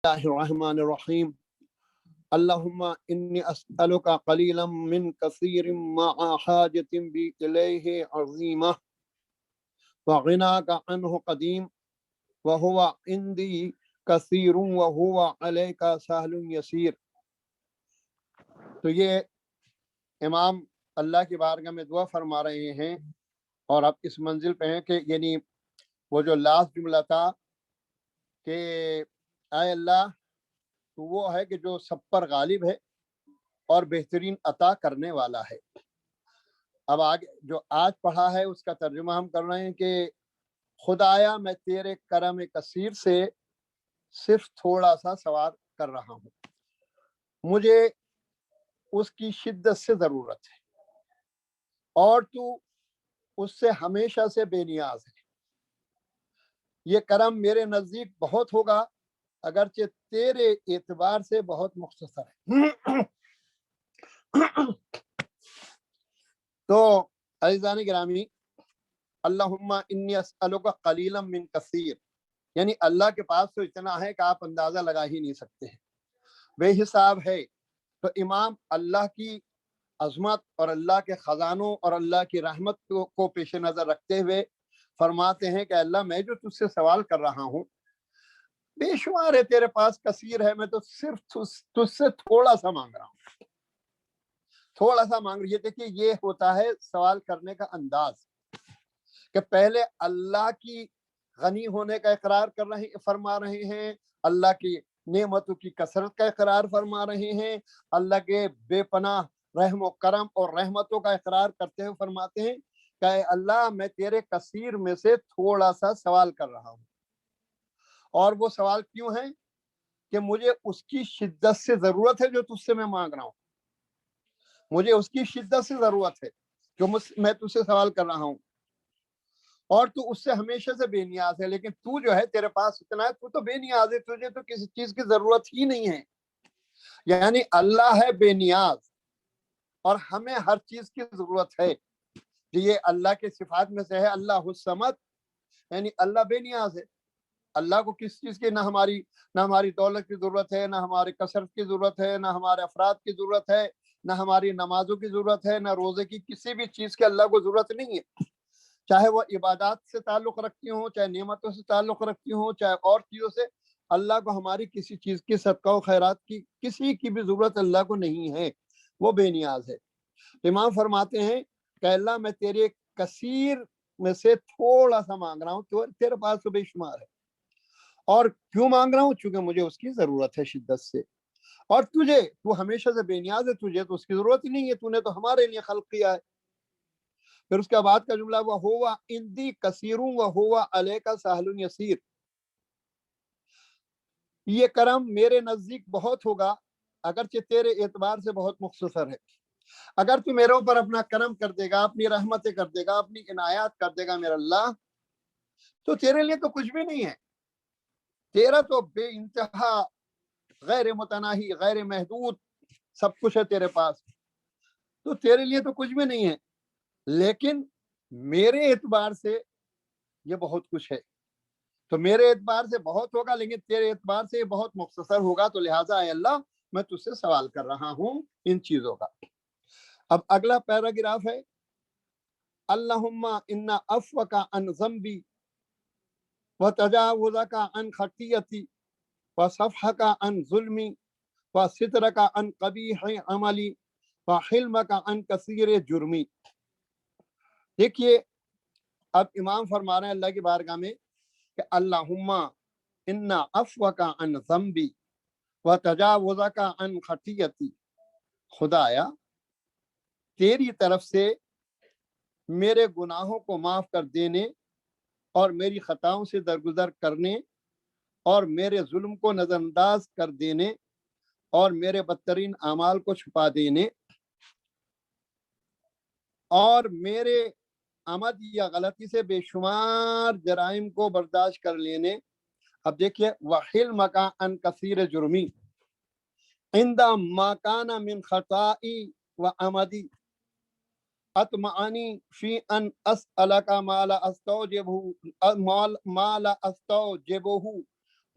اللہ الرحمن الرحیم اللہم انی اسألک قلیلا من کثیر مع حاجت بی الیہ عظیمہ وغناک عنہ قدیم وہو عندی کثیر وہو علیک سہل یسیر۔ تو یہ امام اللہ کی بارگاہ میں دعا فرما رہے ہیں، اور اب اس منزل پہ ہیں کہ یعنی وہ جو لاسٹ جملہ تھا کہ اے اللہ تو وہ ہے کہ جو سب پر غالب ہے اور بہترین عطا کرنے والا ہے۔ اب آگے جو آج پڑھا ہے اس کا ترجمہ ہم کر رہے ہیں کہ خدایا میں تیرے کرم کثیر سے صرف تھوڑا سا سوال کر رہا ہوں، مجھے اس کی شدت سے ضرورت ہے اور تو اس سے ہمیشہ سے بے نیاز ہے۔ یہ کرم میرے نزدیک بہت ہوگا اگرچہ تیرے اعتبار سے بہت مختصر ہے۔ تو عزیزان گرامی، اللہم انی اسألک قلیلا من کثیر، یعنی اللہ کے پاس تو اتنا ہے کہ آپ اندازہ لگا ہی نہیں سکتے ہیں، بے حساب ہے۔ تو امام اللہ کی عظمت اور اللہ کے خزانوں اور اللہ کی رحمت کو پیش نظر رکھتے ہوئے فرماتے ہیں کہ اللہ میں جو تجھ سے سوال کر رہا ہوں بے شمار ہے، تیرے پاس کثیر ہے، میں تو صرف تجھ سے تھوڑا سا مانگ رہا ہوں، تھوڑا سا مانگ رہی ہے۔ دیکھیے یہ ہوتا ہے سوال کرنے کا انداز کہ پہلے اللہ کی غنی ہونے کا اقرار فرما رہے ہیں، اللہ کی نعمتوں کی کثرت کا اقرار فرما رہے ہیں، اللہ کے بے پناہ رحم و کرم اور رحمتوں کا اقرار کرتے ہوئے فرماتے ہیں کہ اے اللہ میں تیرے کثیر میں سے تھوڑا سا سوال کر رہا ہوں۔ اور وہ سوال کیوں ہے کہ مجھے اس کی شدت سے ضرورت ہے جو تجھ سے میں مانگ رہا ہوں، مجھے اس کی شدت سے ضرورت ہے جو میں تجھ سے سوال کر رہا ہوں، اور تو اس سے ہمیشہ سے بے نیاز ہے۔ لیکن تو جو ہے تیرے پاس اتنا ہے، تو بے نیاز ہے، تجھے تو کسی چیز کی ضرورت ہی نہیں ہے۔ یعنی اللہ ہے بے نیاز اور ہمیں ہر چیز کی ضرورت ہے۔ یہ اللہ کے صفات میں سے ہے اللہ الصمد، یعنی اللہ بے نیاز ہے۔ اللہ کو کس چیز کی نہ ہماری دولت کی ضرورت ہے، نہ ہماری کثرت کی ضرورت ہے، نہ ہمارے افراد کی ضرورت ہے، نہ ہماری نمازوں کی ضرورت ہے، نہ روزے کی، کسی بھی چیز کی اللہ کو ضرورت نہیں ہے۔ چاہے وہ عبادات سے تعلق رکھتی ہوں، چاہے نعمتوں سے تعلق رکھتی ہوں، چاہے اور چیزوں سے، اللہ کو ہماری کسی چیز کی صدقہ و خیرات کی کسی کی بھی ضرورت اللہ کو نہیں ہے، وہ بے نیاز ہے۔ امام فرماتے ہیں کہ اللہ میں تیرے کثیر میں سے تھوڑا سا مانگ رہا ہوں، تو تیرے پاس تو بے شمار ہے، اور کیوں مانگ رہا ہوں؟ چونکہ مجھے اس کی ضرورت ہے شدت سے، اور تو ہمیشہ سے بے نیاز ہے، تجھے تو اس کی ضرورت ہی نہیں ہے، تو نے تو ہمارے لیے خلق کیا ہے۔ پھر اس کے بعد کا جملہ وَهُوَ عِندِي كَثِيرٌ وَهُوَ عَلَيْكَ سَهْلٌ يَسِيرٌ، یہ کرم میرے نزدیک بہت ہوگا اگرچہ تیرے اعتبار سے بہت مختصر ہے۔ اگر تو میرے اوپر اپنا کرم کر دے گا، اپنی رحمتیں کر دے گا، اپنی عنایات کر دے گا میرا اللہ، تو تیرے لیے تو کچھ بھی نہیں ہے، تیرا تو بے انتہا غیر متناہی غیر محدود سب کچھ ہے تیرے پاس، تو تیرے لیے تو کچھ بھی نہیں ہے۔ لیکن میرے اعتبار سے یہ بہت کچھ ہے، تو میرے اعتبار سے بہت ہوگا لیکن تیرے اعتبار سے یہ بہت مختصر ہوگا، تو لہٰذا اے اللہ میں تجھ سے سوال کر رہا ہوں ان چیزوں کا۔ اب اگلا پیراگراف ہے اللہم انا عفوک عن ذنبی وتجاوزک عن خطیئتی وصفحک عن ظلمی وسترک عن قبیح عملی وحلمک عن کثیر جرمی۔ دیکھیے اب امام فرما رہے ہیں اللہ کی بارگاہ میں کہ اللہم انا عفوک عن ذنبی وتجاوزک عن خطیئتی، خدایا تیری طرف سے میرے گناہوں کو معاف کر دینے اور میری خطاؤں سے درگزر کرنے اور میرے ظلم کو نظر انداز کر دینے اور میرے بدترین اعمال کو چھپا دینے اور میرے آمد یا غلطی سے بے شمار جرائم کو برداشت کر لینے۔ اب دیکھیے وحلمک عن کثیر جرمی عند ما کان من خطائی وعمدی اطمعنی فی ان اسألک ما لا استوجبہ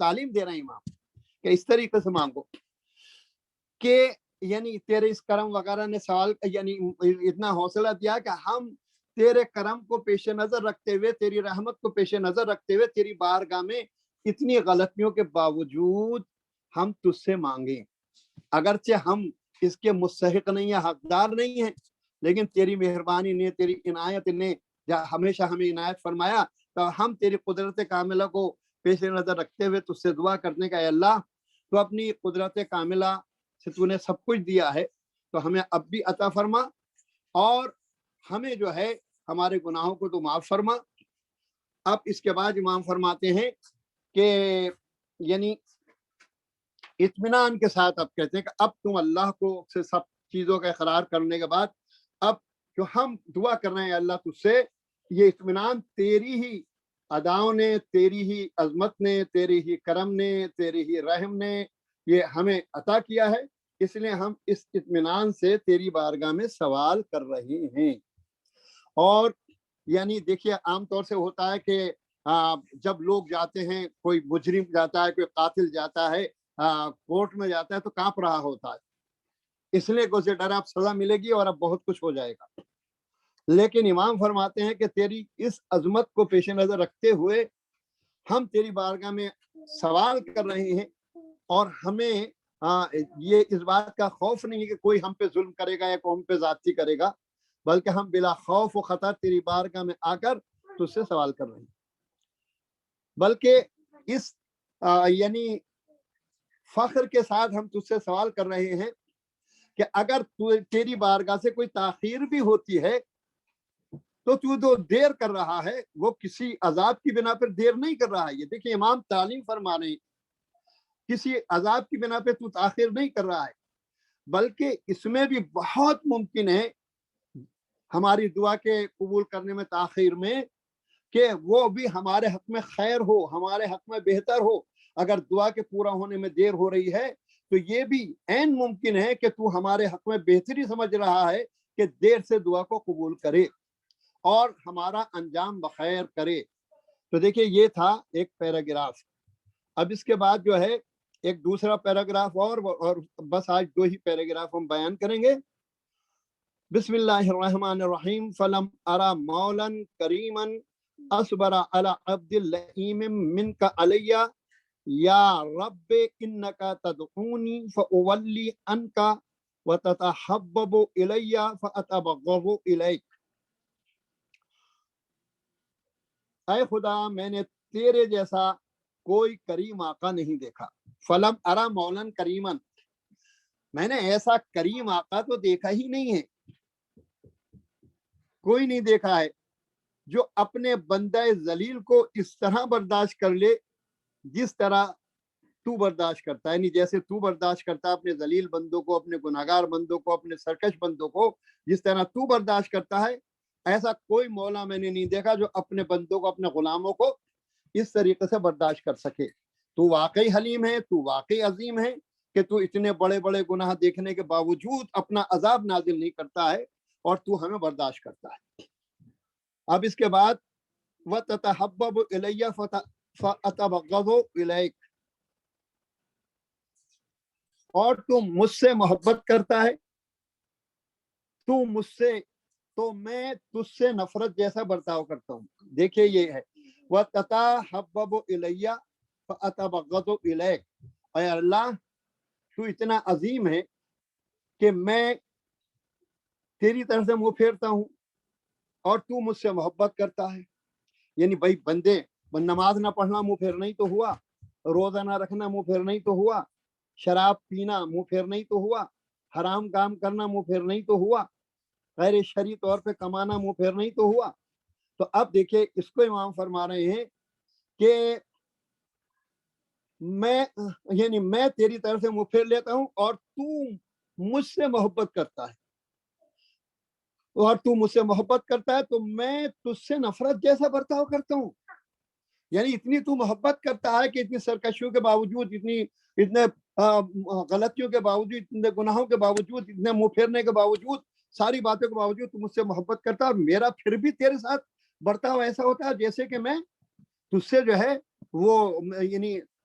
تعلیم دے رہے ہیں امام کہ اس طریقے سے مانگو کہ یعنی تیرے اس کرم وغیرہ نے سوال یعنی اتنا حوصلہ دیا کہ ہم تیرے کرم کو پیش نظر رکھتے ہوئے، تیری رحمت کو پیش نظر رکھتے ہوئے تیری بارگاہ میں اتنی غلطیوں کے باوجود ہم تجھ سے مانگیں، اگرچہ ہم اس کے مستحق نہیں ہیں، حقدار نہیں ہیں، لیکن تیری مہربانی نے، تیری عنایت نے ہمیشہ ہمیں عنایت فرمایا، تو ہم تیری قدرت کاملہ کو پیش نظر رکھتے ہوئے تجھ سے دعا کرنے کا، اے اللہ تو اپنی قدرت کاملہ سے تو نے سب کچھ دیا ہے، تو ہمیں اب بھی عطا فرما، اور ہمیں جو ہے ہمارے گناہوں کو تو معاف فرما۔ اب اس کے بعد امام فرماتے ہیں کہ یعنی اطمینان کے ساتھ اب کہتے ہیں کہ اب تم اللہ کو سے سب چیزوں کا اقرار کرنے کے بعد اب جو ہم دعا کر رہے ہیں اللہ تجھ سے، یہ اطمینان تیری ہی اداؤں نے، تیری ہی عظمت نے، تیری ہی کرم نے، تیری ہی رحم نے یہ ہمیں عطا کیا ہے، اس لیے ہم اس اطمینان سے تیری بارگاہ میں سوال کر رہے ہیں۔ اور یعنی دیکھیے عام طور سے ہوتا ہے کہ جب لوگ جاتے ہیں، کوئی مجرم جاتا ہے، کوئی قاتل جاتا ہے، کورٹ میں جاتا ہے تو کانپ رہا ہوتا ہے، اس لیے کہ اسے ڈر اب سزا ملے گی اور اب بہت کچھ ہو جائے گا، لیکن امام فرماتے ہیں کہ تیری اس عظمت کو پیش نظر رکھتے ہوئے ہم تیری بارگاہ میں سوال کر رہے ہیں، اور ہمیں یہ اس بات کا خوف نہیں ہے کہ کوئی ہم پہ ظلم کرے گا یا کوئی ہم پہ زیادتی کرے گا، بلکہ ہم بلا خوف و خطر تیری بارگاہ میں آ کر تجھ سے سوال کر رہے ہیں، بلکہ اس یعنی فخر کے ساتھ ہم تجھ سے سوال کر رہے ہیں کہ اگر تیری بارگاہ سے کوئی تاخیر بھی ہوتی ہے تو تو جو دیر کر رہا ہے وہ کسی عذاب کی بنا پر دیر نہیں کر رہا ہے۔ یہ دیکھیں امام تعلیم فرما رہے ہیں، کسی عذاب کی بنا پہ تو تاخیر نہیں کر رہا ہے، بلکہ اس میں بھی بہت ممکن ہے ہماری دعا کے قبول کرنے میں تاخیر میں کہ وہ بھی ہمارے حق میں خیر ہو، ہمارے حق میں بہتر ہو۔ اگر دعا کے پورا ہونے میں دیر ہو رہی ہے تو یہ بھی عین ممکن ہے کہ تو ہمارے حق میں بہتری سمجھ رہا ہے کہ دیر سے دعا کو قبول کرے اور ہمارا انجام بخیر کرے۔ تو دیکھیں یہ تھا ایک پیراگراف۔ اب اس کے بعد جو ہے ایک دوسرا پیراگراف اور بس آج 2 ہی پیراگراف ہم بیان کریں گے۔ بسم اللہ الرحمن الرحیم۔ فلم ارا مولا کریما اصبر علی عبد اللئیم منک علی یا رب انک تدعونی فاولی عنک وتتحبب الی فاتبغض الیک۔ اے خدا میں نے تیرے جیسا کوئی کریم آقا نہیں دیکھا۔ فلم ارا مولاً کریمن، میں نے ایسا کریم آقا تو دیکھا ہی نہیں ہے، کوئی نہیں دیکھا ہے جو اپنے بندہ ذلیل کو اس طرح برداشت کر لے جس طرح تو برداشت کرتا ہے، یعنی جیسے تو برداشت کرتا ہے اپنے ذلیل بندوں کو، اپنے گناہگار بندوں کو، اپنے سرکش بندوں کو، جس طرح تو برداشت کرتا ہے، ایسا کوئی مولا میں نے نہیں دیکھا جو اپنے بندوں کو، اپنے غلاموں کو اس طریقے سے برداشت کر سکے۔ تو واقعی حلیم ہے، تو واقعی عظیم ہے کہ تو اتنے بڑے بڑے گناہ دیکھنے کے باوجود اپنا عذاب نازل نہیں کرتا ہے اور تو ہمیں برداشت کرتا ہے۔ اب اس کے بعد وَتَتَحَبَّبُ إِلَيَّ فَأَتَبَغَّضُ إِلَيْكَ، اور تم مجھ سے محبت کرتا ہے، تو مجھ سے تو میں تجھ سے نفرت جیسا برتاؤ کرتا ہوں۔ دیکھیے یہ ہے وَتَتَحَبَّبُ إِلَيَّ فَأَتَبَغَّضُ إِلَيْكَ، اے اللہ تو اتنا عظیم ہے کہ میں تیری طرف سے منہ پھیرتا ہوں اور تو مجھ سے محبت کرتا ہے۔ یعنی بھائی بندے، نماز نہ پڑھنا منہ پھیرنا ہی تو ہوا، روزہ نہ رکھنا منہ پھیرنا ہی تو ہوا، شراب پینا منہ پھیرنا ہی تو ہوا، حرام کام کرنا منہ پھیرنا ہی تو ہوا، غیر شرعی طور پہ کمانا منہ پھیرنا ہی تو ہوا۔ تو اب دیکھیں اس کو امام فرما رہے ہیں کہ میں تیری طرف سے منہ پھیر لیتا ہوں اور تو مجھ سے محبت کرتا ہے، اور تو مجھ سے محبت کرتا ہے تو میں تجھ سے نفرت جیسا برتاؤ کرتا ہوں۔ یعنی اتنی تو محبت کرتا ہے کہ اتنی سرکشیوں کے باوجود، اتنے غلطیوں کے باوجود، اتنے گناہوں کے باوجود، اتنے منہ پھیرنے کے باوجود، ساری باتوں کے باوجود تو مجھ سے محبت کرتا ہے، اور میرا پھر بھی تیرے ساتھ برتاؤ ایسا ہوتا ہے جیسے کہ میں تجھ سے جو ہے وہ یعنی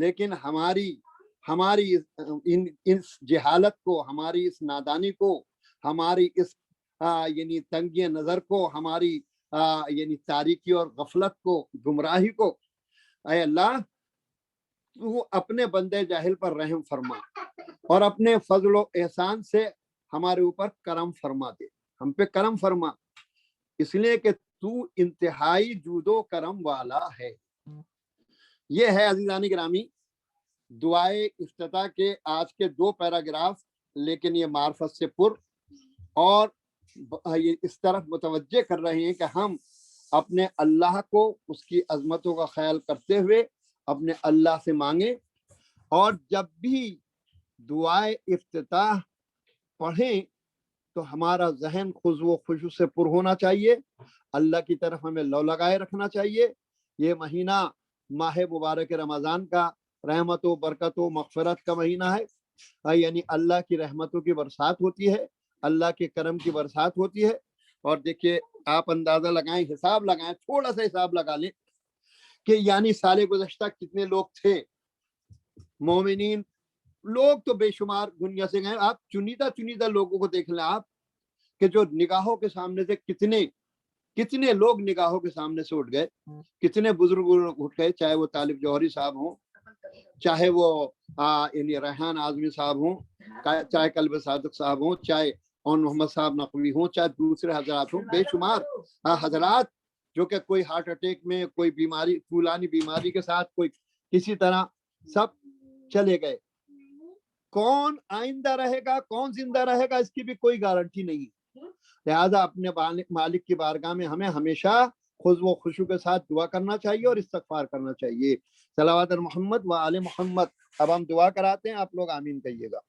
لیکن ہماری اس جہالت کو، ہماری اس نادانی کو، ہماری اس یعنی تنگی نظر کو، ہماری یعنی تاریکی اور غفلت کو، گمراہی کو، اے اللہ تو اپنے بندے جاہل پر رحم فرما اور اپنے فضل و احسان سے ہمارے اوپر کرم فرما دے، ہم پہ کرم فرما، اس لیے کہ تو انتہائی جود و کرم والا ہے۔ یہ ہے عزیزان گرامی دعائے افتتاح کے آج کے 2 پیراگراف، لیکن یہ معرفت سے پر اور یہ اس طرف متوجہ کر رہے ہیں کہ ہم اپنے اللہ کو، اس کی عظمتوں کا خیال کرتے ہوئے اپنے اللہ سے مانگیں، اور جب بھی دعائے افتتاح پڑھیں تو ہمارا ذہن خضوع و خشوع سے پر ہونا چاہیے، اللہ کی طرف ہمیں لو لگائے رکھنا چاہیے۔ یہ مہینہ ماہ مبارک رمضان کا رحمت و برکت و مغفرت کا مہینہ ہے، یعنی اللہ کی رحمتوں کی برسات ہوتی ہے، اللہ کے کرم کی برسات ہوتی ہے۔ اور دیکھیے آپ اندازہ لگائیں، حساب لگائیں، تھوڑا سا حساب لگا لیں کہ یعنی سال گزشتہ کتنے لوگ تھے مومنین، لوگ تو بے شمار دنیا سے گئے، آپ چنیدہ لوگوں کو دیکھ لیں آپ کہ جو نگاہوں کے سامنے سے کتنے لوگ نگاہوں کے سامنے سے اٹھ گئے، کتنے بزرگ اٹھ گئے، چاہے وہ طالب جوہری صاحب ہوں، چاہے وہ یعنی ریحان اعظمی صاحب ہوں، چاہے قلب صادق صاحب ہوں، چاہے اون محمد صاحب نقوی ہوں، چاہے دوسرے حضرات ہوں، بے شمار حضرات جو کہ کوئی ہارٹ اٹیک میں، کوئی بیماری، طولانی بیماری کے ساتھ، کوئی کسی طرح، سب چلے گئے۔ کون آئندہ رہے گا، کون زندہ رہے گا، اس کی بھی کوئی گارنٹی نہیں۔ لہذا اپنے مالک کی بارگاہ میں ہمیں ہمیشہ خضوع و خشوع کے ساتھ دعا کرنا چاہیے اور استغفار کرنا چاہیے۔ صلوات محمد و آل محمد۔ اب ہم دعا کراتے ہیں، آپ لوگ آمین کہیے گا۔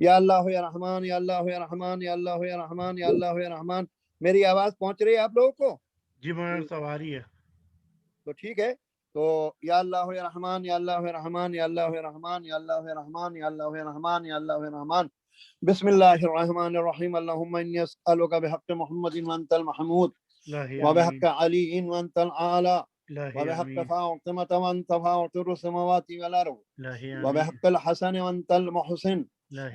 یا اللہ یا رحمان، یا اللہ یا رحمان، یا اللہ یا رحمان، یا اللہ یا رحمان۔ میری آواز پہنچ رہی ہے آپ لوگوں کو؟ جی مولانا سواری ہے تو ٹھیک ہے، تو یا اللہ یا رحمان، یا اللہ یا رحمان، یا اللہ یا رحمان، یا اللہ یا رحمان، یا اللہ یا رحمان، یا اللہ یا رحمان۔ بسم اللہ الرحمن الرحیم۔ اللہم انی اسألک بحق محمد وانت المحمود، وبحق علی وانت العالی، وبحق فاطمة وانت فاطر السماوات والارض، وبحق الحسن وانت المحسن،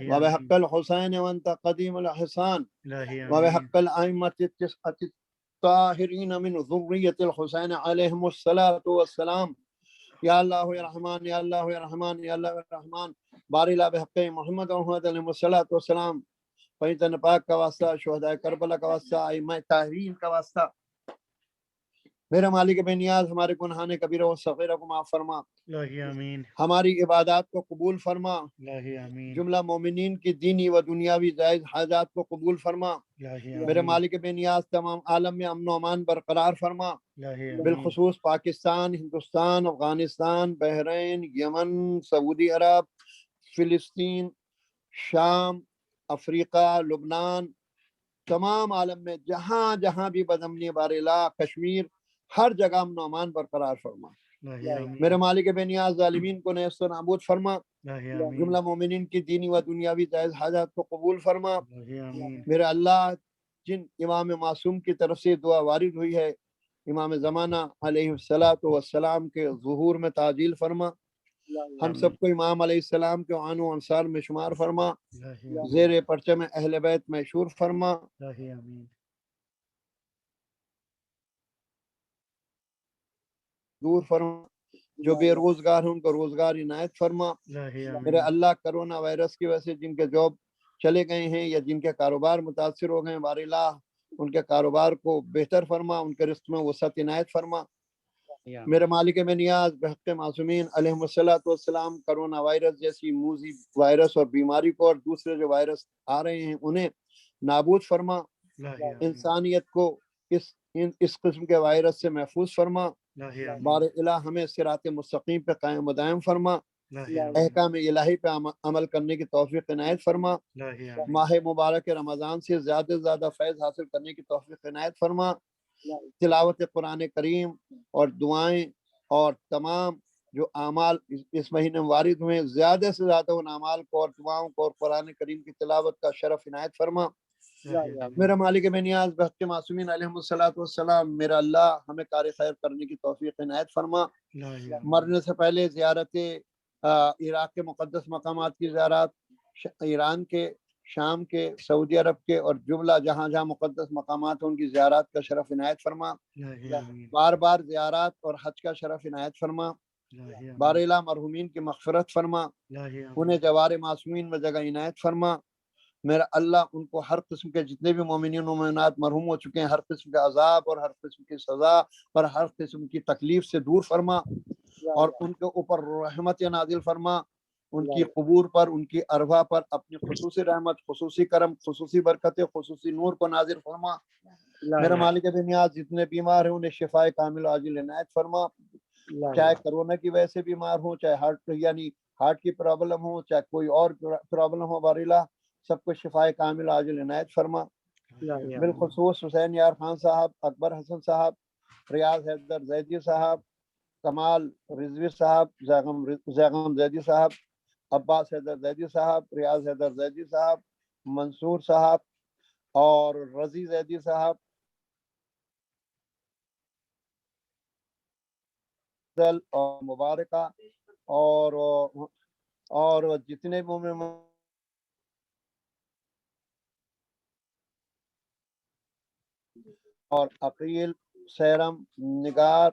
وبحق الحسین وانت قدیم الاحسان، وبحق الائمة التسعة الطاہرین من ذریة الحسین علیہم الصلاۃ والسلام۔ یا اللہ یا رحمان، یا اللہ یا رحمان، یا اللہ یا رحمان، باری لا بحق محمد و محمد علیہ الصلاۃ والسلام، پیغمبر پاک کا واسطہ، شہداء کربلا کا واسطہ، ائمہ طاہرین کا واسطہ، میرے مالک بے نیاز ہمارے گناہان کبیرہ و صغیرہ کو معاف فرما، آمین، ہماری عبادات کو قبول فرما، آمین، جملہ مومنین کی دینی و دنیاوی جائز حاجات کو قبول فرما، میرے مالک بے نیاز تمام عالم میں امن و امان برقرار فرما، بالخصوص پاکستان، ہندوستان، افغانستان، بحرین، یمن، سعودی عرب، فلسطین، شام، افریقہ، لبنان، تمام عالم میں جہاں جہاں بھی بدامنی بارلا، کشمیر، ہر جگہ امن و امان برقرار فرما، میرے مالک بے نیاز ظالمین کو نیست و نابود فرما، جملہ مومنین کی دینی و دنیاوی جائز حاجات کو قبول فرما، میرے اللہ جن امام معصوم کی طرف سے دعا وارد ہوئی ہے، امام زمانہ علیہ السلام کے ظہور میں تعجیل فرما، ہم سب کو امام علیہ السلام کے عان و انصار میں شمار فرما، زیر پرچم اہل بیت مشہور فرما، دور فرما، جو بے روزگار ہیں ان کو روزگار عنایت فرما، میرے اللہ کرونا وائرس کی وجہ سے جن کے جاب چلے گئے ہیں یا جن کے کاروبار متاثر ہو گئے ہیں، بار اللہ ان کے کاروبار کو بہتر فرما، ان کے رزق میں وسعت عنایت فرما، میرے مالک میں نیاز بحق معصومین علیہم الصلاۃ والسلام کرونا وائرس جیسی موذی وائرس اور بیماری کو اور دوسرے جو وائرس آ رہے ہیں انہیں نابود فرما، انسانیت کو اس قسم کے وائرس سے محفوظ فرما، بار الہ ہمیں صراط مستقیم پہ قائم و دائم فرما، احکام الہی پہ عمل کرنے کی توفیق عنایت فرما، ماہ مبارک رمضان سے زیادہ سے زیادہ فیض حاصل کرنے کی توفیق عنایت فرما، تلاوت قرآن کریم اور دعائیں اور تمام جو اعمال اس مہینے میں وارد ہوئے، زیادہ سے زیادہ ان اعمال کو اور دعاؤں کو اور قرآن کریم کی تلاوت کا شرف عنایت فرما، میرا مالک بے نیاز بحق معصومین علیہم الصلاۃ والسلام، میرا اللہ ہمیں کار خیر کرنے کی توفیق عنایت فرما، مرنے سے پہلے زیارت عراق کے مقدس مقامات کی زیارت، ایران کے، شام کے، سعودی عرب کے اور جملہ جہاں جہاں مقدس مقامات ہیں ان کی زیارات کا شرف عنایت فرما، الہی آمین بار بار زیارات اور حج کا شرف عنایت فرما، الہی بار آمین الہ مرحومین کی مغفرت فرما، الہی آمین انہیں جوار معصومین میں جگہ عنایت فرما، میرا اللہ ان کو ہر قسم کے جتنے بھی مومنین و مومنات مرحوم ہو چکے ہیں ہر قسم کے عذاب اور ہر قسم کی سزا اور ہر قسم کی تکلیف سے دور فرما، اور ان کے اوپر رحمت نازل فرما، ان کی قبور پر، ان کی ارواح پر اپنی خصوصی رحمت، خصوصی کرم، خصوصی برکت، خصوصی نور کو نازل فرما، میرا مالک نیاز جتنے بیمار ہیں انہیں شفائے کامل و عاجل عنایت فرما، چاہے کرونا کی وجہ سے بیمار ہوں، چاہے ہارٹ کی پرابلم ہو، چاہے کوئی اور پرابلم ہو، باراللہ سب کو شفائے کامل عاجل عنایت فرما، بالخصوص حسین یار خان صاحب، اکبر حسن صاحب، ریاض حیدر زیدی صاحب، کمال رضوی صاحب، زیغم زیدی صاحب، عباس حیدر زیدی صاحب، ریاض حیدر زیدی صاحب، منصور صاحب اور رضی زیدی صاحب اور مبارکہ اور جتنے مومن اور عقیل، سیرم، نگار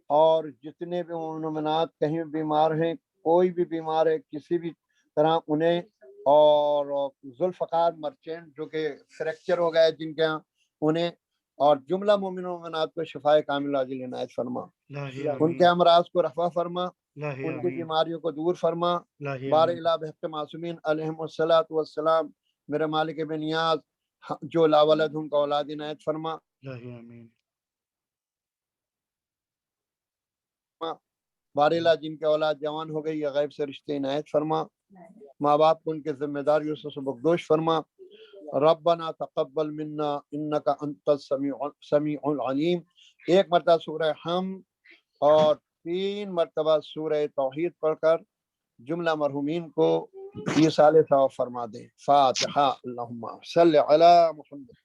اور جتنے بھی مومنات کہیں بیمار ہیں، کوئی بھی بیمار ہے کسی بھی طرح انہیں، اور ذوالفقار مرچینٹ جو کہ فریکچر ہو گئے جن کے یہاں انہیں، اور جملہ مومن و مومنات کو شفائے کامل عاجل عنایت فرما، الہی ان آمین کے امراض کو رفع فرما، الہی ان کی آمین بیماریوں کو دور فرما، الہی بار آمین الہ بحق معصومین علیہم الصلاۃ والسلام، میرے مالک بے نیاز جو لا ولد ان کا اولاد عنایت فرما، الہی آمین بار الہ جن کے اولاد جوان ہو گئی یا غیب سے رشتے عنایت فرما، ماں باپ کو ان کے ذمہ داریوں سے بخشش فرما، ربنا تقبل منا انک انت السمیع العلیم، ایک مرتبہ سورہ حم اور 3 مرتبہ سورہ توحید پڑھ کر جملہ مرحومین کو ایصال ثواب فرما دیں۔ فاتحہ۔ اللہم صلی علی محمد۔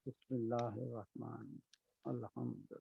بسم اللہ الرحمن الحمد